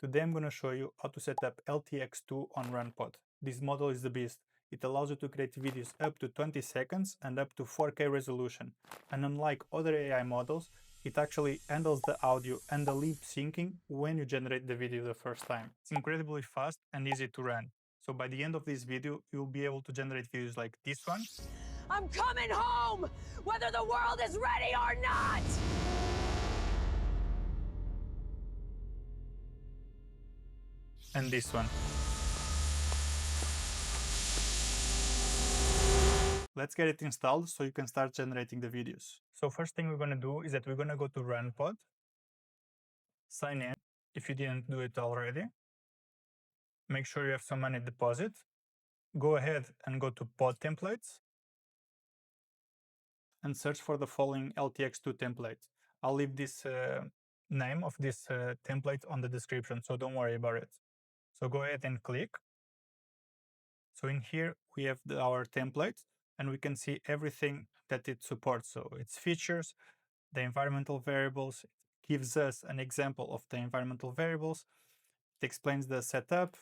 Today I'm going to show you how to set up LTX-2 on RunPod. This model is the beast. It allows you to create videos up to 20 seconds and up to 4K resolution. And unlike other AI models, it actually handles the audio and the lip syncing when you generate the video the first time. It's incredibly fast and easy to run. So by the end of this video, you'll be able to generate videos like this one. I'm coming home, whether the world is ready or not! And this one. Let's get it installed so you can start generating the videos. So first thing we're going to do is that we're going to go to RunPod, sign in if you didn't do it already. Make sure you have some money deposit. Go ahead and go to pod templates and search for the following LTX-2 template. I'll leave this name of this template on the description, so don't worry about it. So go ahead and click. So in here we have our template, and we can see everything that it supports. So its features, the environmental variables, it gives us an example of the environmental variables. It explains the setup,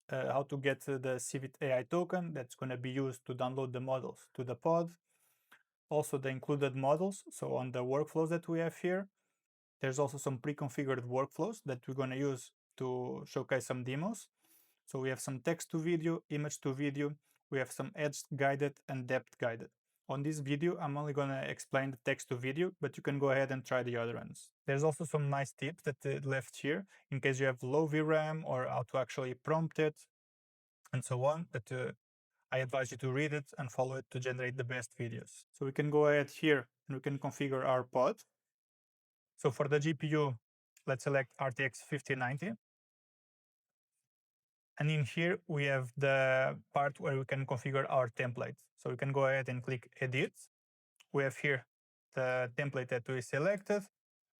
how to get the CivitAI token that's going to be used to download the models to the pod. Also the included models. So on the workflows that we have here, there's also some pre-configured workflows that we're going to use to showcase some demos. So we have some text to video, image to video, we have some edge guided and depth guided. On this video, I'm only going to explain the text to video, but you can go ahead and try the other ones. There's also some nice tips that left here in case you have low VRAM or how to actually prompt it and so on, that I advise you to read it and follow it to generate the best videos. So we can go ahead here and we can configure our pod. So for the GPU, let's select RTX 5090. And in here, we have the part where we can configure our template. So we can go ahead and click Edit. We have here the template that we selected.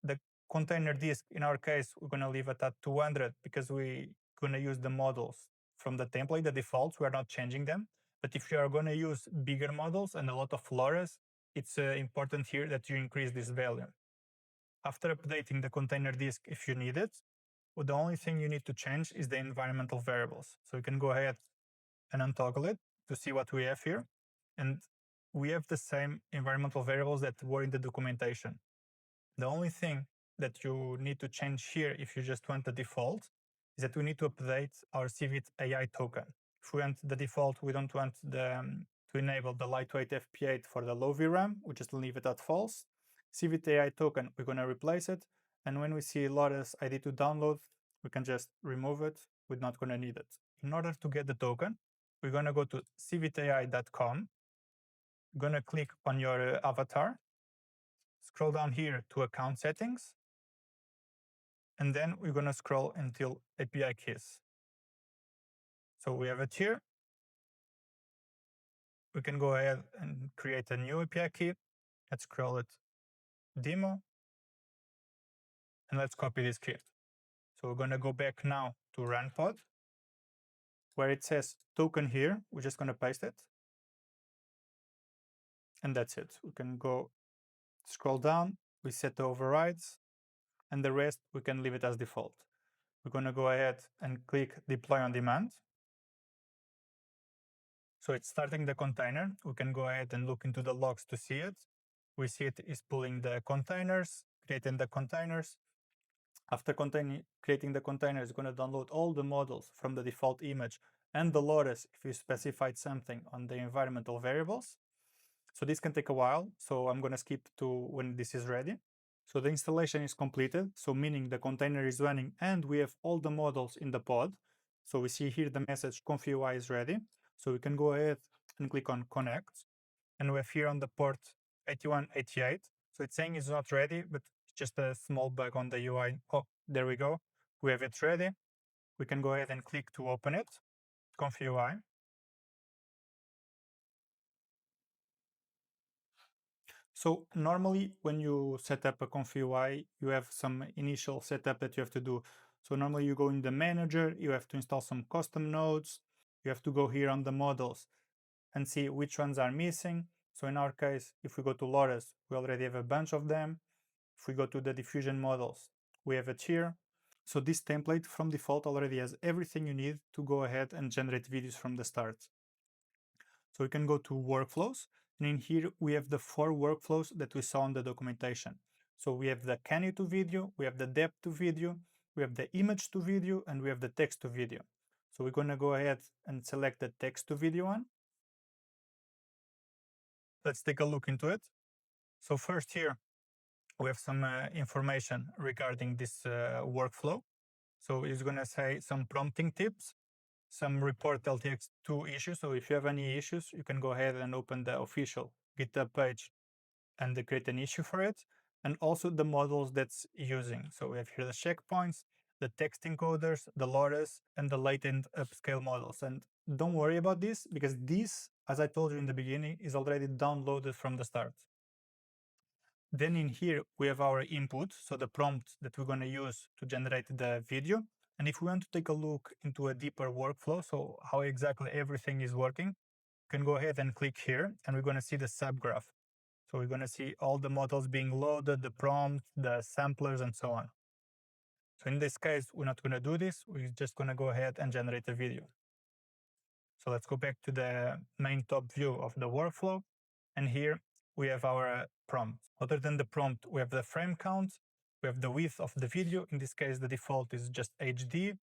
The container disk, in our case, we're going to leave it at 200 because we're going to use the models from the template, the defaults. We're not changing them. But if you are going to use bigger models and a lot of LoRa's, it's important here that you increase this value. After updating the container disk, if you need it, well, the only thing you need to change is the environmental variables. So you can go ahead and untoggle it to see what we have here. And we have the same environmental variables that were in the documentation. The only thing that you need to change here, if you just want the default, is that we need to update our CivitAI token. If we want the default, we don't want to enable the lightweight FP8 for the low VRAM, we just leave it at false. CivitAI token, we're going to replace it. And when we see Lotus ID to download, we can just remove it. We're not going to need it. In order to get the token, we're going to go to civitai.com. Going to click on your avatar. Scroll down here to account settings. And then we're going to scroll until API keys. So we have it here. We can go ahead and create a new API key. Let's call it demo. And let's copy this key. So we're going to go back now to RunPod, where it says token here. We're just going to paste it. And that's it. We can go scroll down. We set the overrides. And the rest, we can leave it as default. We're going to go ahead and click deploy on demand. So it's starting the container. We can go ahead and look into the logs to see it. We see it is pulling the containers, creating the containers. After creating the container, it's going to download all the models from the default image and the Lotus if you specified something on the environmental variables. So this can take a while, so I'm going to skip to when this is ready. So the installation is completed, so meaning the container is running and we have all the models in the pod. So we see here the message ComfyUI is ready. So we can go ahead and click on connect. And we have here on the port 8188. So it's saying it's not ready, but it's just a small bug on the UI. Oh, there we go. We have it ready. We can go ahead and click to open it, ComfyUI. So normally when you set up a ComfyUI, you have some initial setup that you have to do. So normally you go in the manager, you have to install some custom nodes. You have to go here on the models and see which ones are missing. So in our case, if we go to Lotus, we already have a bunch of them. If we go to the diffusion models, we have it here. So this template from default already has everything you need to go ahead and generate videos from the start. So we can go to workflows, and in here we have the 4 workflows that we saw in the documentation. So we have the can you to video, we have the depth to video, we have the image to video, and we have the text to video. So we're going to go ahead and select the text to video one. Let's take a look into it. So first here, we have some information regarding this workflow. So it's going to say some prompting tips, some report LTX-2 issues. So if you have any issues, you can go ahead and open the official GitHub page and create an issue for it. And also the models that's using. So we have here the checkpoints, the text encoders, the LoRa's, and the latent upscale models. And don't worry about this, because this, as I told you in the beginning, is already downloaded from the start. Then in here, we have our input, so the prompt that we're going to use to generate the video. And if we want to take a look into a deeper workflow, so how exactly everything is working, you can go ahead and click here, and we're going to see the subgraph. So we're going to see all the models being loaded, the prompt, the samplers, and so on. So in this case, we're not going to do this. We're just going to go ahead and generate a video. So let's go back to the main top view of the workflow. And here we have our prompt. Other than the prompt, we have the frame count, we have the width of the video. In this case, the default is just HD.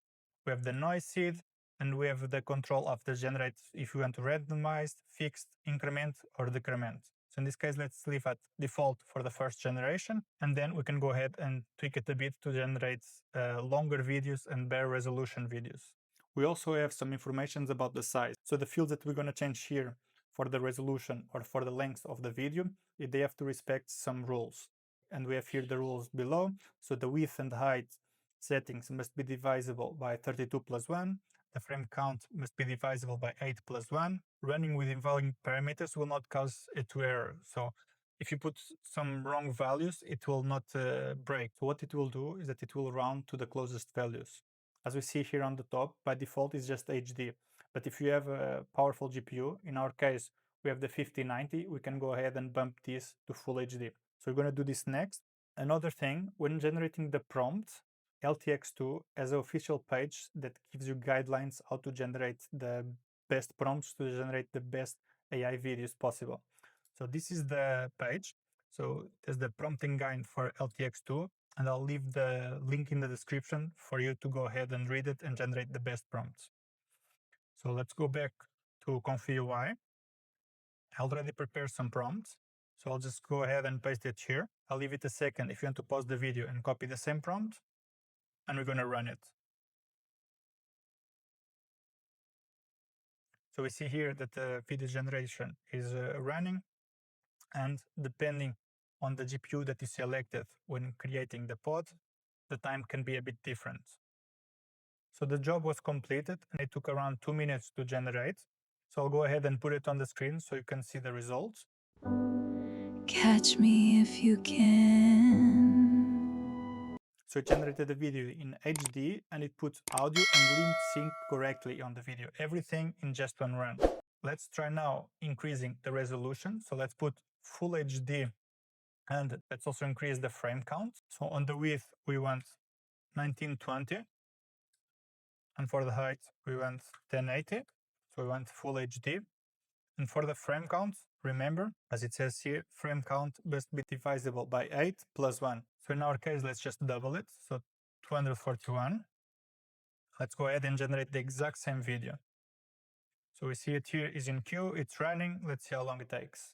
We have the noise seed, and we have the control of the generate if you want to randomize, fixed, increment, or decrement. So in this case, let's leave at default for the first generation, and then we can go ahead and tweak it a bit to generate longer videos and better resolution videos. We also have some information about the size. So the fields that we're going to change here for the resolution or for the length of the video, they have to respect some rules. And we have here the rules below. So the width and height settings must be divisible by 32 plus 1. The frame count must be divisible by 8 plus 1. Running with invalid parameters will not cause it to error. So if you put some wrong values, it will not break. So what it will do is that it will round to the closest values. As we see here on the top, by default is just HD. But if you have a powerful GPU, in our case, we have the 5090, we can go ahead and bump this to full HD. So we're going to do this next. Another thing, when generating the prompt, LTX-2 has an official page that gives you guidelines how to generate the best prompts to generate the best AI videos possible. So this is the page. So there's the prompting guide for LTX-2, and I'll leave the link in the description for you to go ahead and read it and generate the best prompts. So let's go back to ComfyUI. I already prepared some prompts, so I'll just go ahead and paste it here. I'll leave it a second if you want to pause the video and copy the same prompt, and we're going to run it. So we see here that the video generation is running, and depending on the GPU that you selected when creating the pod, the time can be a bit different. So the job was completed, and it took around 2 minutes to generate. So I'll go ahead and put it on the screen so you can see the results. Catch me if you can. So it generated the video in HD, and it puts audio and lip sync correctly on the video. Everything in just one run. Let's try now increasing the resolution. So let's put full HD, and let's also increase the frame count. So on the width, we want 1920. And for the height, we want 1080. So we want full HD. And for the frame count, remember, as it says here, frame count must be divisible by 8 plus 1. So in our case, let's just double it. So 241. Let's go ahead and generate the exact same video. So we see it here is in queue, it's running. Let's see how long it takes.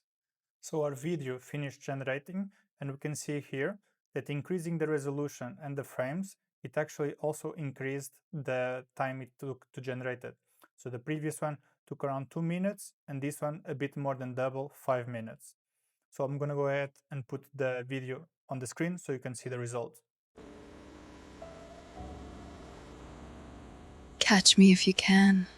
So our video finished generating, and we can see here that increasing the resolution and the frames, it actually also increased the time it took to generate it. So the previous one took around 2 minutes, and this one a bit more than double, 5 minutes. So I'm going to go ahead and put the video on the screen so you can see the result. Catch me if you can.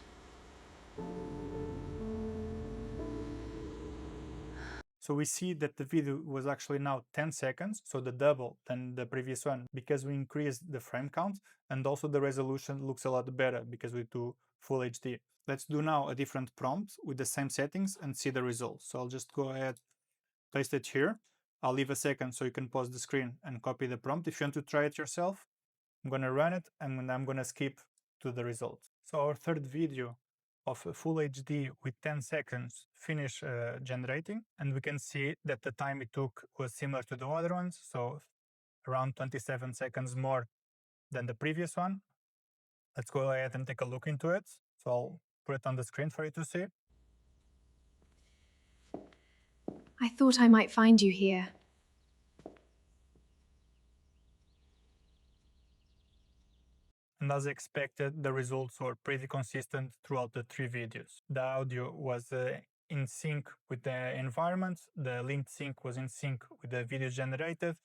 So we see that the video was actually now 10 seconds, so the double than the previous one, because we increased the frame count, and also the resolution looks a lot better because we do full HD. Let's do now a different prompt with the same settings and see the results. So I'll just go ahead, paste it here. I'll leave a second so you can pause the screen and copy the prompt if you want to try it yourself. I'm going to run it, and I'm going to skip to the results. So our third video of full HD with 10 seconds finish generating, and we can see that the time it took was similar to the other ones, so around 27 seconds more than the previous one. Let's go ahead and take a look into it. So I'll put it on the screen for you to see. I thought I might find you here. And as expected, the results were pretty consistent throughout the 3 videos. The audio was in sync with the environment, the link sync was in sync with the video generated,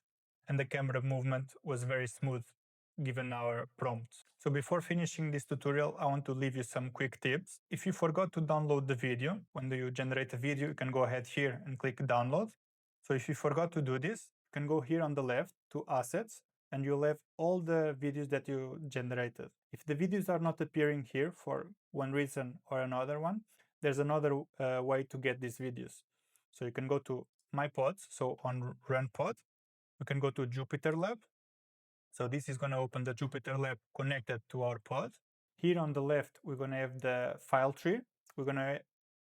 and the camera movement was very smooth given our prompts. So before finishing this tutorial, I want to leave you some quick tips. If you forgot to download the video, when you generate a video, you can go ahead here and click download. So if you forgot to do this, you can go here on the left to assets, and you'll have all the videos that you generated. If the videos are not appearing here for one reason or another one, there's another way to get these videos. So you can go to My Pods, so on RunPod, you can go to Jupyter Lab. So this is going to open the Jupyter Lab connected to our pod. Here on the left, we're going to have the file tree. We're going to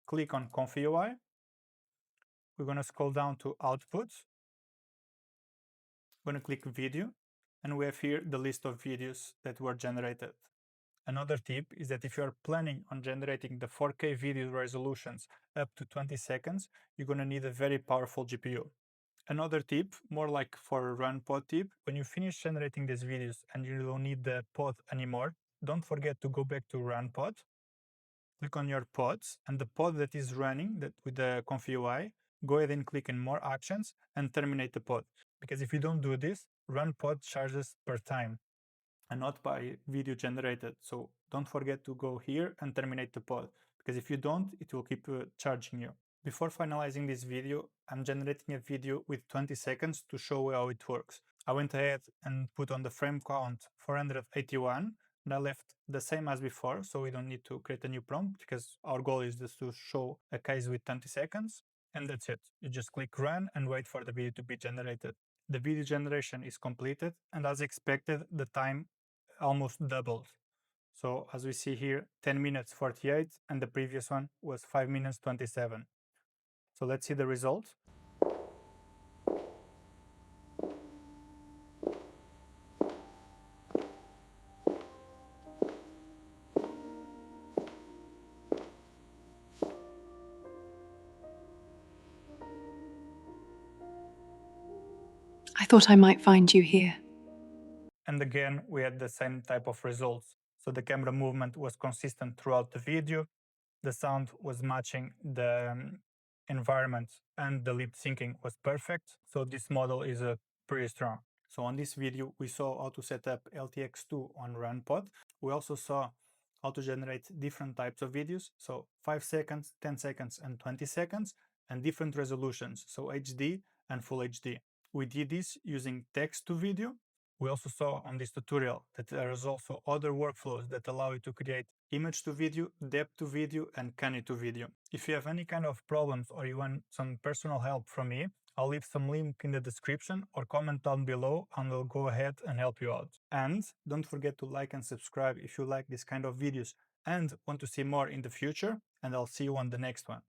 click on ComfyUI. We're going to scroll down to Outputs. We're going to click Video, and we have here the list of videos that were generated. Another tip is that if you are planning on generating the 4K video resolutions up to 20 seconds, you're going to need a very powerful GPU. Another tip, more like for a RunPod tip, when you finish generating these videos and you don't need the pod anymore, don't forget to go back to RunPod, click on your pods, and the pod that is running with the ComfyUI, go ahead and click in More Actions and terminate the pod. Because if you don't do this, RunPod charges per time and not by video generated. So don't forget to go here and terminate the pod, because if you don't, it will keep charging you. Before finalizing this video, I'm generating a video with 20 seconds to show how it works. I went ahead and put on the frame count 481, and I left the same as before, so we don't need to create a new prompt, because our goal is just to show a case with 20 seconds. And that's it. You just click run and wait for the video to be generated. The video generation is completed, and as expected, the time almost doubled. So as we see here, 10 minutes 48, and the previous one was 5 minutes 27. So let's see the results. I thought I might find you here. And again, we had the same type of results. So the camera movement was consistent throughout the video. The sound was matching the environment, and the lip syncing was perfect. So this model is pretty strong. So on this video, we saw how to set up LTX-2 on RunPod. We also saw how to generate different types of videos. So 5 seconds, 10 seconds, and 20 seconds, and different resolutions. So HD and Full HD. We did this using text to video. We also saw on this tutorial that there is also other workflows that allow you to create image to video, depth to video, and canny to video. If you have any kind of problems or you want some personal help from me, I'll leave some link in the description or comment down below, and I'll go ahead and help you out. And don't forget to like and subscribe if you like this kind of videos and want to see more in the future, and I'll see you on the next one.